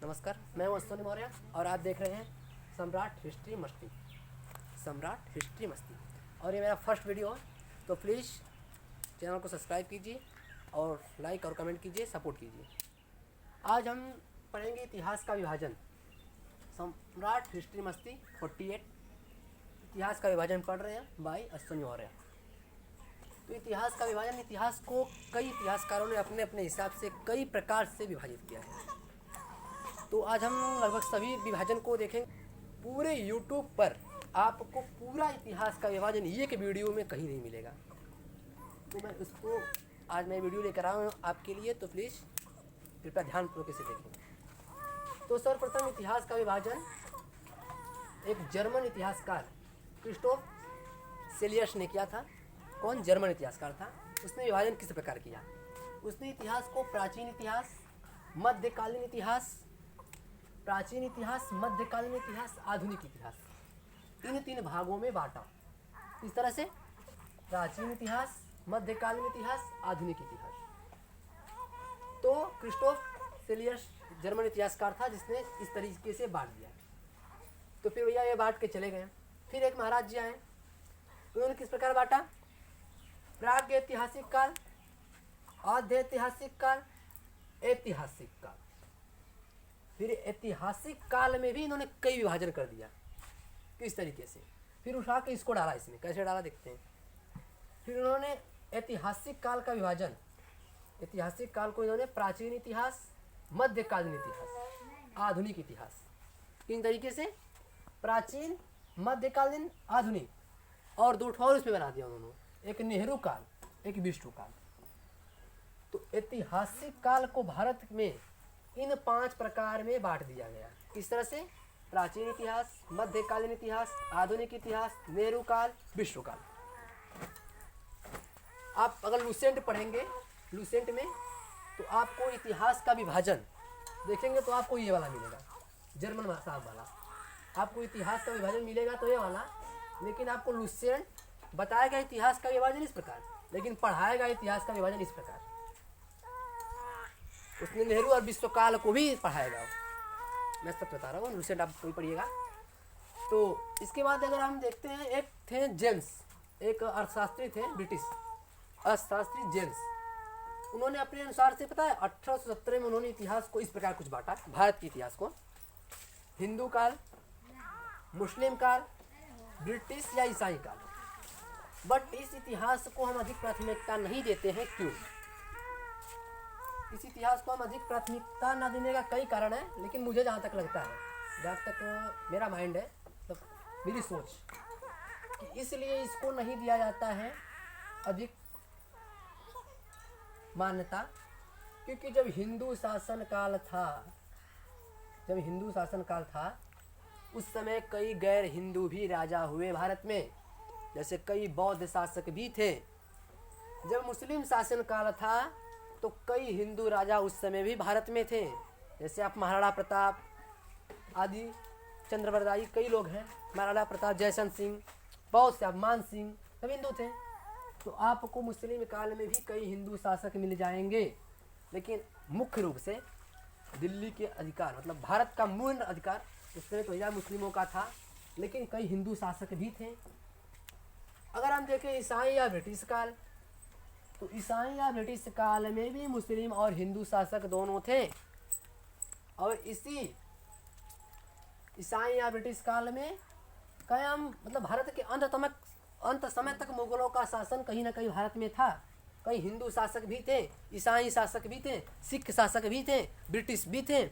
नमस्कार, मैं हूं अश्विनी मौर्य और आप देख रहे हैं सम्राट हिस्ट्री मस्ती। सम्राट हिस्ट्री मस्ती और ये मेरा फर्स्ट वीडियो है, तो प्लीज़ चैनल को सब्सक्राइब कीजिए और लाइक और कमेंट कीजिए, सपोर्ट कीजिए। आज हम पढ़ेंगे इतिहास का विभाजन। सम्राट हिस्ट्री मस्ती 48 इतिहास का विभाजन पढ़ रहे हैं बाय अश्विनी मौर्य। तो इतिहास का विभाजन, इतिहास को कई इतिहासकारों ने अपने अपने हिसाब से कई प्रकार से विभाजित किया है। तो आज हम लगभग सभी विभाजन को देखेंगे। पूरे YouTube पर आपको पूरा इतिहास का विभाजन एक वीडियो में कहीं नहीं मिलेगा। तो मैं उसको आज मैं वीडियो लेकर आया हूँ आपके लिए, तो प्लीज़ कृपया ध्यानपूर्वक इसे देखें। तो सर्वप्रथम इतिहास का विभाजन एक जर्मन इतिहासकार क्रिस्टोफ सेलियस ने किया था। कौन? जर्मन इतिहासकार था। उसने विभाजन किस प्रकार किया? उसने इतिहास को प्राचीन इतिहास, मध्यकालीन इतिहास, प्राचीन इतिहास, मध्यकालीन इतिहास, आधुनिक इतिहास, इन 3 भागों में बांटा। इस तरह से प्राचीन इतिहास, मध्यकालीन इतिहास, आधुनिक इतिहास। तो क्रिस्टोफ सेलियस जर्मन इतिहासकार था जिसने इस तरीके से बांट दिया। तो फिर भैया ये बांट के चले गए। फिर एक महाराज जी आए, उन्होंने किस प्रकार बांटा? प्राग ऐतिहासिक काल, आद्य ऐतिहासिक काल, ऐतिहासिक काल। फिर ऐतिहासिक काल में भी इन्होंने कई विभाजन कर दिया। किस तरीके से? फिर उठा के इसको डाला। इसमें कैसे डाला देखते हैं। फिर उन्होंने ऐतिहासिक काल का विभाजन, ऐतिहासिक काल को इन्होंने प्राचीन इतिहास, मध्यकालीन इतिहास, आधुनिक इतिहास, किन तरीके से? प्राचीन, मध्यकालीन, आधुनिक, और 2 और उसमें बना दिया उन्होंने, एक नेहरू काल, एक विष्णु काल। तो ऐतिहासिक काल को भारत में इन 5 प्रकार में बांट दिया गया। किस तरह से? प्राचीन इतिहास, मध्यकालीन इतिहास, आधुनिक इतिहास, नेहरू काल, विष्णु काल। आप अगर लुसेंट पढ़ेंगे, लुसेंट में, तो आपको इतिहास का विभाजन देखेंगे तो आपको ये वाला मिलेगा, जर्मन साहब वाला। आपको इतिहास का विभाजन मिलेगा तो ये वाला, लेकिन आपको लुसेंट बताएगा इतिहास का विभाजन इस प्रकार, लेकिन पढ़ाएगा इतिहास का विभाजन इस प्रकार। उसने नेहरू और विश्व काल को भी पढ़ाएगा। मैं सब बता रहा हूँ, लुसेंट आप कोई पढ़िएगा। तो इसके बाद अगर हम देखते हैं, एक थे जेम्स, एक अर्थशास्त्री थे, ब्रिटिश अर्थशास्त्री जेम्स। उन्होंने अपने अनुसार से, पता है, 1817 में उन्होंने इतिहास को इस प्रकार कुछ बांटा, भारत के इतिहास को। हिंदू काल, मुस्लिम काल, ब्रिटिश या ईसाई काल। बट इस इतिहास को हम अधिक प्राथमिकता नहीं देते हैं। क्यों? इस इतिहास को हम अधिक प्राथमिकता न देने का कई कारण है, लेकिन मुझे जहाँ तक लगता है, जहाँ तक मेरा माइंड है, तो मेरी सोच कि इसलिए इसको नहीं दिया जाता है अधिक मान्यता, क्योंकि जब हिंदू शासन काल था, उस समय कई गैर हिंदू भी राजा हुए भारत में, जैसे कई बौद्ध शासक भी थे। जब मुस्लिम शासन काल था तो कई हिंदू राजा उस समय भी भारत में थे, जैसे आप महाराणा प्रताप आदि, चंद्रवरदाई, कई लोग हैं, महाराणा प्रताप, जयसन सिंह, बहुत से, मान सिंह, सब हिंदू थे। तो आपको मुस्लिम काल में भी कई हिंदू शासक मिल जाएंगे, लेकिन मुख्य रूप से दिल्ली के अधिकार, मतलब भारत का मूल अधिकार उस समय तो यह मुस्लिमों का था, लेकिन कई हिंदू शासक भी थे। अगर हम देखें ईसाई या ब्रिटिश काल, तो ईसाई या ब्रिटिश काल में भी मुस्लिम और हिंदू शासक दोनों थे। और इसी ईसाई या ब्रिटिश काल में कायम, मतलब भारत के अंत समय तक मुगलों का शासन कहीं ना कहीं भारत में था। कई हिंदू शासक भी थे, ईसाई शासक भी थे, सिख शासक भी थे, ब्रिटिश भी थे।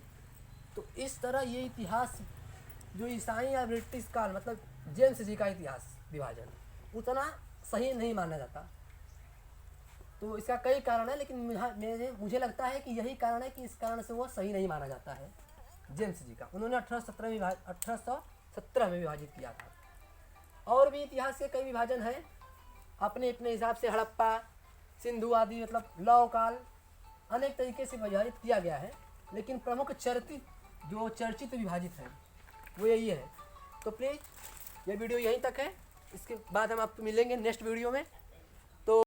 तो इस तरह ये इतिहास जो ईसाई या ब्रिटिश काल, मतलब जेम्स जी का इतिहास विभाजन, उतना सही नहीं माना जाता। तो इसका कई कारण है, लेकिन मुझे लगता है कि यही कारण है कि इस कारण से वो सही नहीं माना जाता है जेम्स जी का। उन्होंने 1817 में विभाजित किया था। और भी इतिहास के कई विभाजन हैं अपने अपने हिसाब से। हड़प्पा, सिंधु आदि, मतलब लौ काल, अनेक तरीके से विभाजित किया गया है, लेकिन प्रमुख चर्चित विभाजित है वो यही है। तो प्लीज़ ये वीडियो यहीं तक है। इसके बाद हम आपको मिलेंगे नेक्स्ट वीडियो में।